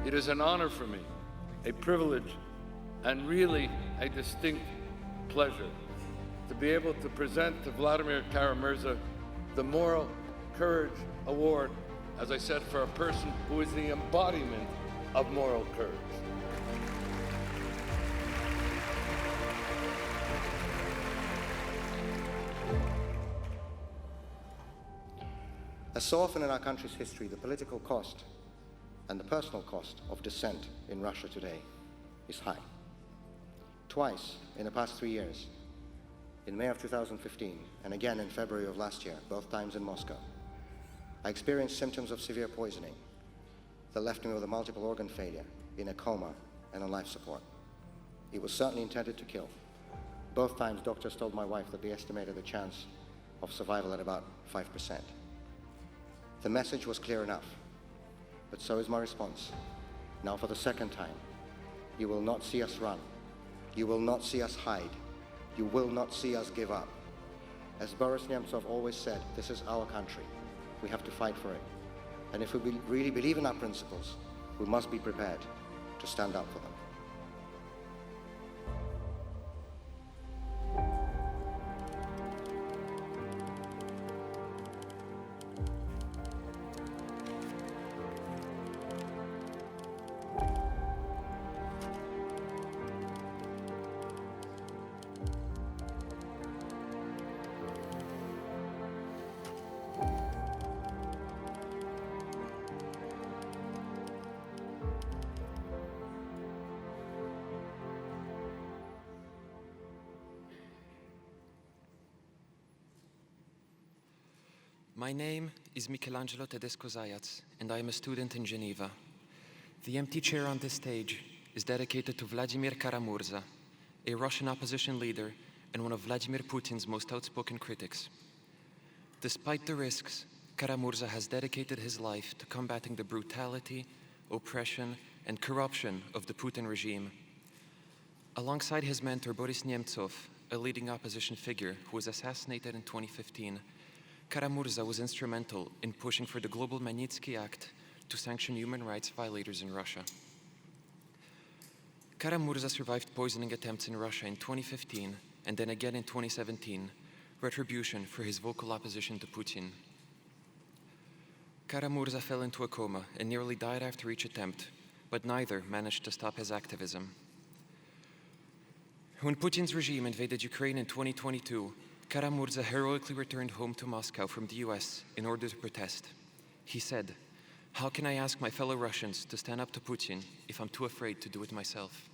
It is an honor for me, a privilege, and really a distinct pleasure to be able to present to Vladimir Kara-Murza the Moral Courage Award, as I said, for a person who is the embodiment of moral courage. As so often in our country's history, the political cost and the personal cost of dissent in Russia today is high. Twice in the past 3 years, in May of 2015 and again in February of last year, both times in Moscow, I experienced symptoms of severe poisoning that left me with a multiple organ failure, in a coma and on life support. It was certainly intended to kill. Both times doctors told my wife that they estimated the chance of survival at about 5%. The message was clear enough, but so is my response. Now for the second time, you will not see us run. You will not see us hide. You will not see us give up. As Boris Nemtsov always said, this is our country. We have to fight for it. And if we really believe in our principles, we must be prepared to stand up for them. My name is Michelangelo Tedesco, and I am a student in Geneva. The empty chair on this stage is dedicated to Vladimir Kara-Murza, a Russian opposition leader and one of Vladimir Putin's most outspoken critics. Despite the risks, Kara-Murza has dedicated his life to combating the brutality, oppression, and corruption of the Putin regime. Alongside his mentor Boris Nemtsov, a leading opposition figure who was assassinated in 2015, Kara-Murza was instrumental in pushing for the Global Magnitsky Act to sanction human rights violators in Russia. Kara-Murza survived poisoning attempts in Russia in 2015 and then again in 2017, retribution for his vocal opposition to Putin. Kara-Murza fell into a coma and nearly died after each attempt, but neither managed to stop his activism. When Putin's regime invaded Ukraine in 2022, Kara-Murza heroically returned home to Moscow from the US in order to protest. He said, "How can I ask my fellow Russians to stand up to Putin if I'm too afraid to do it myself?"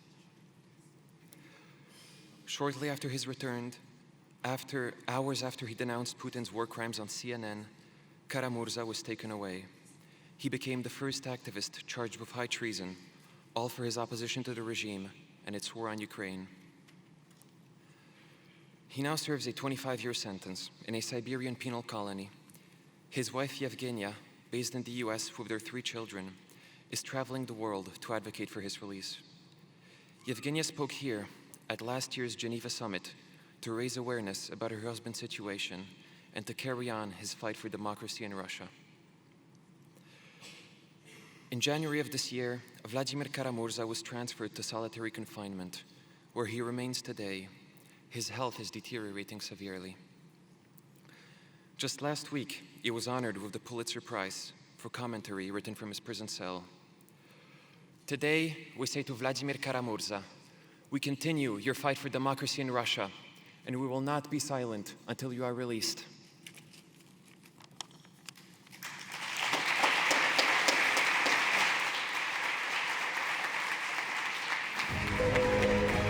Shortly after his return, hours after he denounced Putin's war crimes on CNN, Kara-Murza was taken away. He became the first activist charged with high treason, all for his opposition to the regime and its war on Ukraine. He now serves a 25-year sentence in a Siberian penal colony. His wife, Yevgenia, based in the US with their 3 children, is traveling the world to advocate for his release. Yevgenia spoke here at last year's Geneva Summit to raise awareness about her husband's situation and to carry on his fight for democracy in Russia. In January of this year, Vladimir Kara-Murza was transferred to solitary confinement, where he remains today. His health is deteriorating severely. Just last week, he was honored with the Pulitzer Prize for commentary written from his prison cell. Today, we say to Vladimir Kara-Murza, we continue your fight for democracy in Russia, and we will not be silent until you are released.